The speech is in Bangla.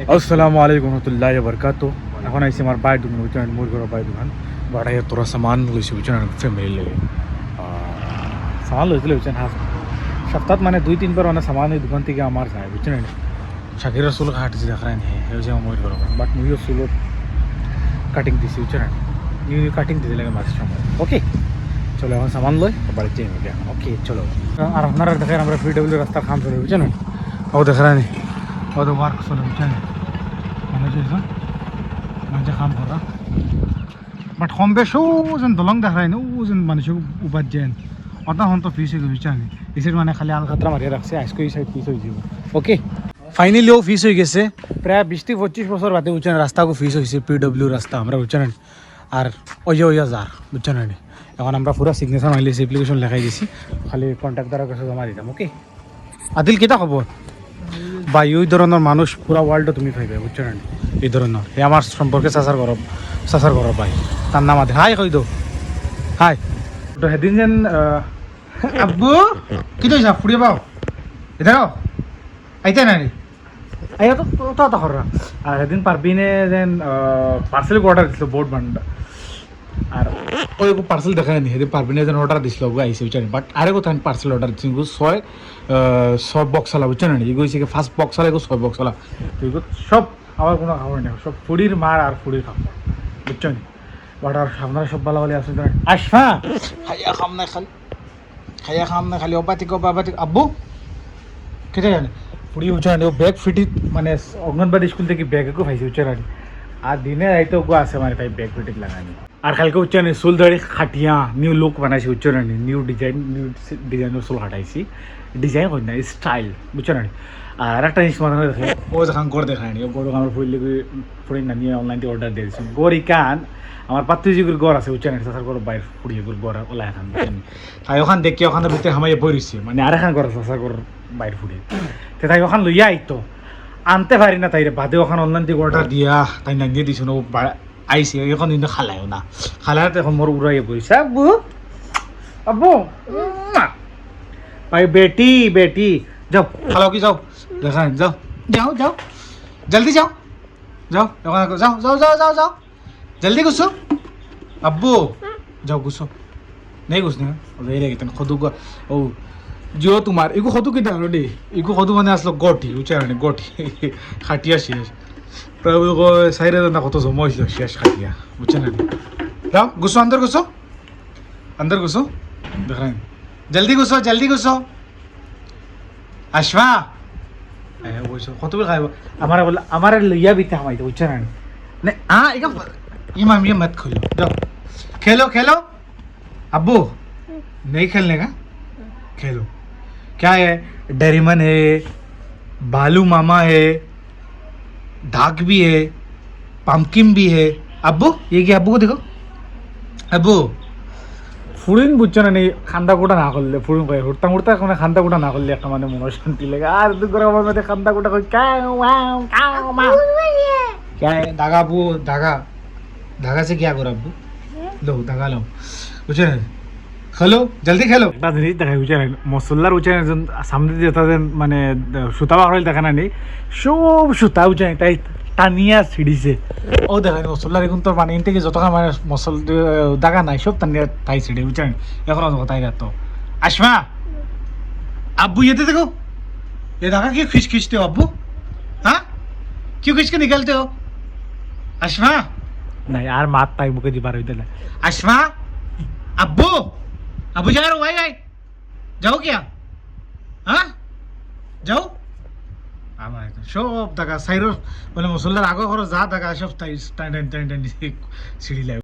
अस्सलाम वालेकुम रहमतुल्लाहि व बरकातहू। এখন আইছি আমার বাইর দোকান বুঝছেন, মুরগির বাইর দোকান বাড়াই তোরা সামান লইছি বুঝছেন ফ্যামিলি লাগে সামান লইছিল বুঝছেন হাফ সপ্তাহ মানে 2-3 বার অনেক সামান এই দোকান থেকে আমার যায় বুঝছেন শাকির রসুল হাঁটছি দেখায় নি হয়েছে মুরগির বাট মুইও চুলোর কাটিং দিছি বুঝছেন কাটিং দিতে লাগে মাঝে সময় ওকে চলো এখন সামান লই বাড়িতে যাই মিলে এখন ওকে চলো। আর আপনারা দেখেন আমরা PW রাস্তার কাম চলে বুঝছেন ও দেখায় নি ও তো ওয়ার্ক চলে বুঝছেন মানুষে কাম করা বাট কম বেশ যেন দলং দেখায় না ও যেন মানুষ উপাত যেন অতা হন তো ফিস হয়ে গেছে এসের মানে খালি আলকাতরা মারিয়ে রাখছে আজকে এই সাইড ফিস হয়ে যাব ওকে ফাইনালি ও ফিস হয়ে গেছে প্রায় 20-25 বছর বাদে বুঝছেন রাস্তাকে ফিস হয়েছে PW রাস্তা আমরা বুঝছেন আর ওই যার বুঝছেন এখন আমরা পুরো সিগনেচার মাইলিছি অ্যাপ্লিকেশন লেখাই দিছি খালি কন্ট্রাক্টরের কাছে জমা দিতাম ওকে আদিল কেটা খবর ভাই ওই ধরনের মানুষ পুরা ওয়ার্ল্ডে তুমি পাইবে বুঝছো না এই ধরনের হে আমার সম্পর্কে চাচার ঘর ভাই তার নাম আদে হাই কই দো হাই তো সেদিন যেন আব্বু কি তো হিসাব ফুড়িয়ে পাও এটা আইতে না রে আইয়া তো তো করা আর সেদিন পারবিনে যেন পার্সেল অর্ডার দিছিল বোর্ড বান্ডা আর ওই পার্সেল দেখা নি সেদিন পারবিনে যেন অর্ডার দিছিল আইসে বুঝছেন বাট আরে কোথায় আমি পার্সেল অর্ডার দিচ্ছি সব বক্সালা বুঝছেন না এগুলো হচ্ছে ফার্স্ট বক্সালা এগুলো 6 বক্সালা তো এগুলো সব আমার কোনো খাবার নেই সব ফুড়ির মার আর ফুড়ির খাবার বুঝছেন বাট আর আপনারা সব ভালো ভালো আসেন আসফা খাইয়া খাম না খালি অবাতিক আব্বু কেটে জানে ফুড়ি বুঝছেন ও ব্যাগ ফিটি মানে অঙ্গনবাড়ি স্কুল থেকে ব্যাগ একটু খাইছে বুঝছেন আর দিনে রাইতে ওগো আছে মানে তাই ব্যাগ ফিটিক লাগানি আর কালকে উচ্চারণ চুল ধরে খাটিয়া নিউ লুক বানাইছি উচ্চারণ নিউ ডিজাইনের চুল কাটাইছি ডিজাইন হয় না স্টাইল বুঝছেন আর একটা জিনিস মাথায় দেখে ও যখন গড় দেখায়নি ও গড় আমার ফুড়ি নামিয়ে অনলাইন থেকে অর্ডার দিয়েছি গড় ইকান আমার পাত্রিজিগুর গড় আছে উচ্চারণ চাষার গড় বাইর ফুড়িয়েগুর গড় ওলা এখন বুঝছেন তাই ওখান দেখি ওখানে ভিতরে হামাইয়ে বইছে মানে আর এখন গড় চাষার গড় বাইর ফুড়িয়ে তো তাই ওখান লইয়া আইতো আনতে পারি না তাই রে বাদে ওখানে অনলাইন থেকে অর্ডার দিয়া তাই নামিয়ে দিছো ও আইসি এখন কিন্তু খালায়ও না খালাতে এখন মোর উড়াইয়ে বইছে আব্বু আব্বু ভাই বেটি যাও খালাও কি যাও দেখা যাও জলদি যাও जल्दी घुसो अब्बू जाओ घुसो नहीं घुसने ले लेकिन खुदू को ओ जो तुम्हार इको खुदू की डालो दे इको खुदू माने असलो गोटी उचारने गोटी खाटिया शेष तो वो साइरे ना कतो जमो इलो शेष खाटिया उचारने जाओ घुसो अंदर घुसो देख रहे हैं जल्दी घुसो अश्वा वो खुदू भी खाए हमारे लिया भी था हमारे तो उचारने नहीं हाँ इको इमाम ये मत खोलो जाओ खेलो अब्बू नहीं खेलने का खेलो क्या है डेरिमन है बालू मामा है धाक भी है पम्पकिन भी है अब्बू ये क्या अब्बू को देखो अब्बू ফুড়িন বুঝছো না নেই খান্দা কোটা না করলে ফুড়িন কয়ে হুড়তা কোনো খান্দা কোটা না করলে একটা মানে মনে শান্তি লাগে আর দু করে আমার মধ্যে খান্দা কোটা কই क्या है धागा अब्बू धागा से क्या करो अब्बू लो धागा लो বুঝছেন খেলো জলদি খেলো একটা জিনিস দেখাই বুঝছেন মশলার বুঝছেন সামনে দিয়ে যেতেন মানে সুতা বাড়াইল দেখা না নেই সব সুতা বুঝছেন তাই টানিয়া ছিড়িছে ও দেখাই মশলার এখন তো মানে ইন থেকে যতক্ষণ মানে মশল দাগা নাই সব টানিয়া তাই ছিড়ে বুঝছেন এখন কথাই তো আসমা अब्बू ये देखो ये धागा क्यों खींचते हो अब्बू हाँ क्यों खींच के निकलते हो अश्मा नहीं यार मात पाई मुके दी बार इधर अश्मा अब्बू जा रहा हूँ भाई जाओ क्या हाँ जाओ আমার সব টাকা সাইরো মানে মুসল্লার আগো খরচ যা টাকা সব সিঁড়ি লাগে